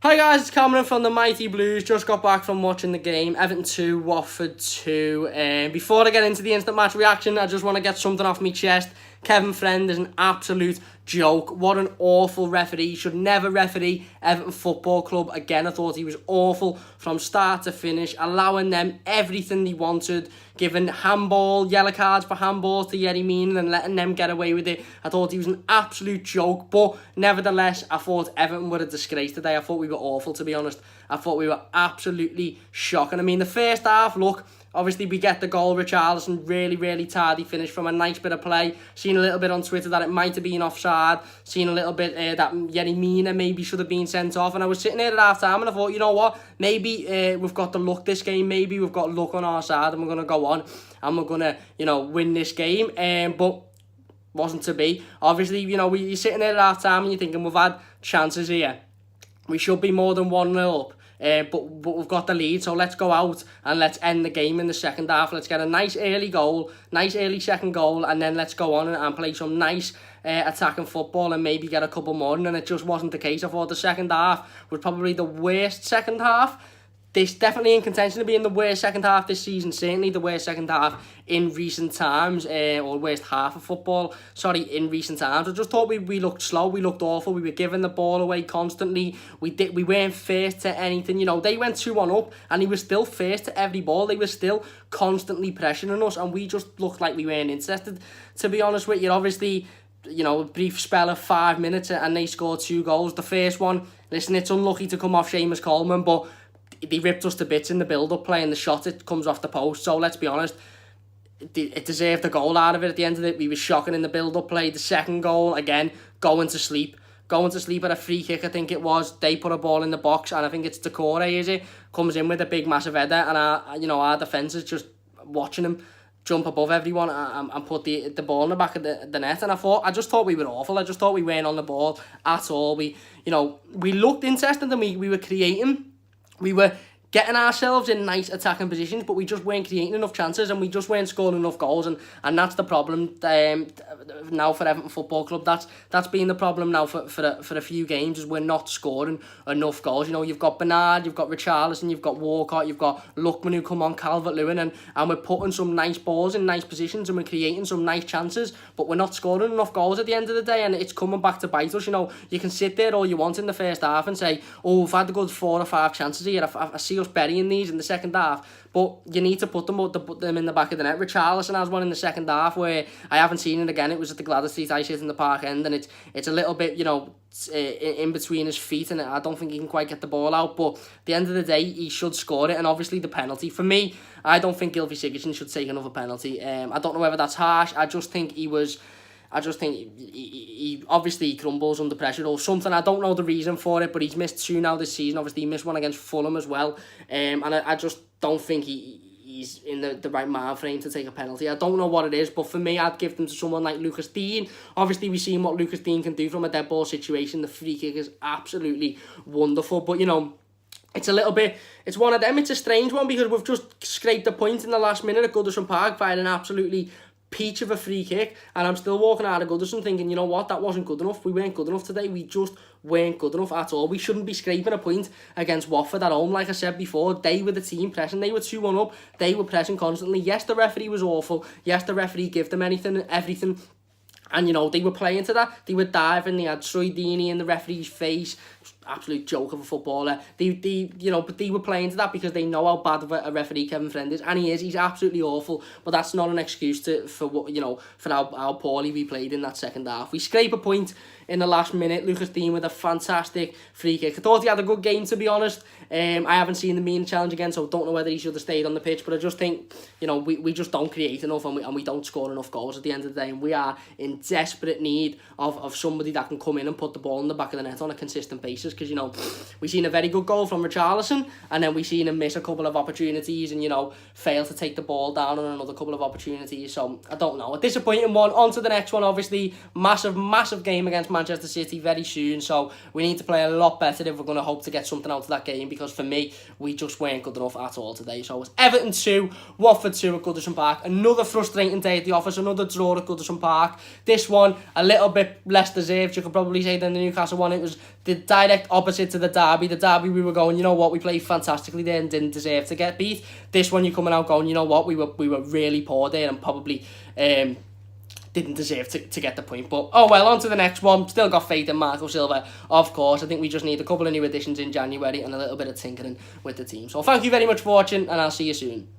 Hi guys, it's Cameron from the Mighty Blues. Just got back from watching the game. Everton 2, Watford 2. Before I get into the instant match reaction, I just want to get something off my chest. Kevin Friend is an absolute joke. What an awful referee. He should never referee Everton Football Club again. I thought he was awful from start to finish, allowing them everything they wanted, giving handball, yellow cards for handballs to Yerry Mina and letting them get away with it. I thought he was an absolute joke, but nevertheless, I thought Everton were a disgrace today. I thought we were awful, to be honest. I thought we were absolutely shocking. I mean, the first half, look, obviously we get the goal. Richarlison, really tardy finish from a nice bit of play. Seen a little bit on Twitter that it might have been offside. Seen a little bit that Yerry Mina maybe should have been sent off. And I was sitting there at half time and I thought, you know what? Maybe we've got the luck this game. Maybe we've got luck on our side and we're going to go on and we're going to, win this game. But wasn't to be. Obviously, you're sitting there at half time and you're thinking, we've had chances here. We should be more than 1-0 up. But we've got the lead, so let's go out and let's end the game in the second half. Let's get a nice early goal, nice early second goal, and then let's go on and play some nice attacking football and maybe get a couple more. And it just wasn't the case. I thought the second half was probably the worst second half. This definitely in contention to being the worst second half this season. Certainly the worst second half in recent times, or worst half of football. Sorry, in recent times. I just thought we looked slow. We looked awful. We were giving the ball away constantly. We weren't first to anything. They went 2-1 up, and he was still first to every ball. They were still constantly pressuring us, and we just looked like we weren't interested. To be honest with you, obviously, a brief spell of 5 minutes, and they scored 2 goals. The first one, listen, it's unlucky to come off Seamus Coleman, but they ripped us to bits in the build-up play, and the shot, it comes off the post. So let's be honest, it deserved a goal out of it at the end of it. We were shocking in the build-up play. The second goal, again, going to sleep at a free kick, I think it was. They put a ball in the box, and I think it's Decore, is it? Comes in with a big, massive header, and our defence is just watching him jump above everyone and put the ball in the back of the net. And I just thought we were awful. I just thought we weren't on the ball at all. We looked interested, and we were creating. We were getting ourselves in nice attacking positions, but we just weren't creating enough chances, and we just weren't scoring enough goals, and that's the problem now for Everton Football Club. That's been the problem now for a few games, is we're not scoring enough goals. You've got Bernard, you've got Richarlison, you've got Walcott, you've got Lookman who come on, Calvert-Lewin, and we're putting some nice balls in nice positions, and we're creating some nice chances, but we're not scoring enough goals at the end of the day, and it's coming back to bite us. You can sit there all you want in the first half and say, oh, we've had a good 4 or 5 chances here. I see us burying these in the second half, but you need to put them in the back of the net. Richarlison has one in the second half where I haven't seen it again. It was at the Gladys Street ice in the Park End, and it's a little bit in between his feet, and I don't think he can quite get the ball out. But at the end of the day, he should score it. And obviously the penalty, for me, I don't think Gylfi Sigurdsson should take another penalty. I don't know whether that's harsh. I just think he obviously crumbles under pressure or something. I don't know the reason for it, but he's missed 2 now this season. Obviously, he missed one against Fulham as well. And I just don't think he's in the right mind frame to take a penalty. I don't know what it is, but for me, I'd give them to someone like Lucas Digne. Obviously, we've seen what Lucas Digne can do from a dead ball situation. The free kick is absolutely wonderful. But, it's a little bit, it's one of them. It's a strange one because we've just scraped a point in the last minute at Goodison Park by an absolutely peach of a free kick, and I'm still walking out of Goodison thinking, you know what, that wasn't good enough. We weren't good enough today. We just weren't good enough at all. We shouldn't be scraping a point against Watford at home. Like I said before, they were the team pressing. They were 2-1 up. They were pressing constantly. Yes, the referee was awful. Yes, the referee gave them everything. And, they were playing to that. They were diving. They had Troy Deeney in the referee's face. Absolute joke of a footballer. But they were playing to that because they know how bad of a referee Kevin Friend is, and he is. He's absolutely awful. But that's not an excuse for how poorly we played in that second half. We scrape a point in the last minute. Lucas Digne with a fantastic free kick. I thought he had a good game, to be honest. I haven't seen the Mina challenge again, so I don't know whether he should have stayed on the pitch. But I just think we just don't create enough, and we don't score enough goals at the end of the day. And we are in desperate need of somebody that can come in and put the ball in the back of the net on a consistent basis. Because, we've seen a very good goal from Richarlison, and then we've seen him miss a couple of opportunities and, fail to take the ball down on another couple of opportunities. So, I don't know. A disappointing one. On to the next one, obviously. Massive game against Manchester City very soon. So, we need to play a lot better if we're going to hope to get something out of that game, because for me, we just weren't good enough at all today. So, it's Everton 2, Watford 2 at Goodison Park. Another frustrating day at the office. Another draw at Goodison Park. This one, a little bit less deserved, you could probably say, than the Newcastle one. It was the direct opposite to the derby. The derby, we were going, you know what, we played fantastically there and didn't deserve to get beat. This one, you're coming out going, you know what, we were really poor there and probably didn't deserve to get the point. But, oh well, on to the next one. Still got faith in Marco Silva, of course. I think we just need a couple of new additions in January and a little bit of tinkering with the team. So thank you very much for watching, and I'll see you soon.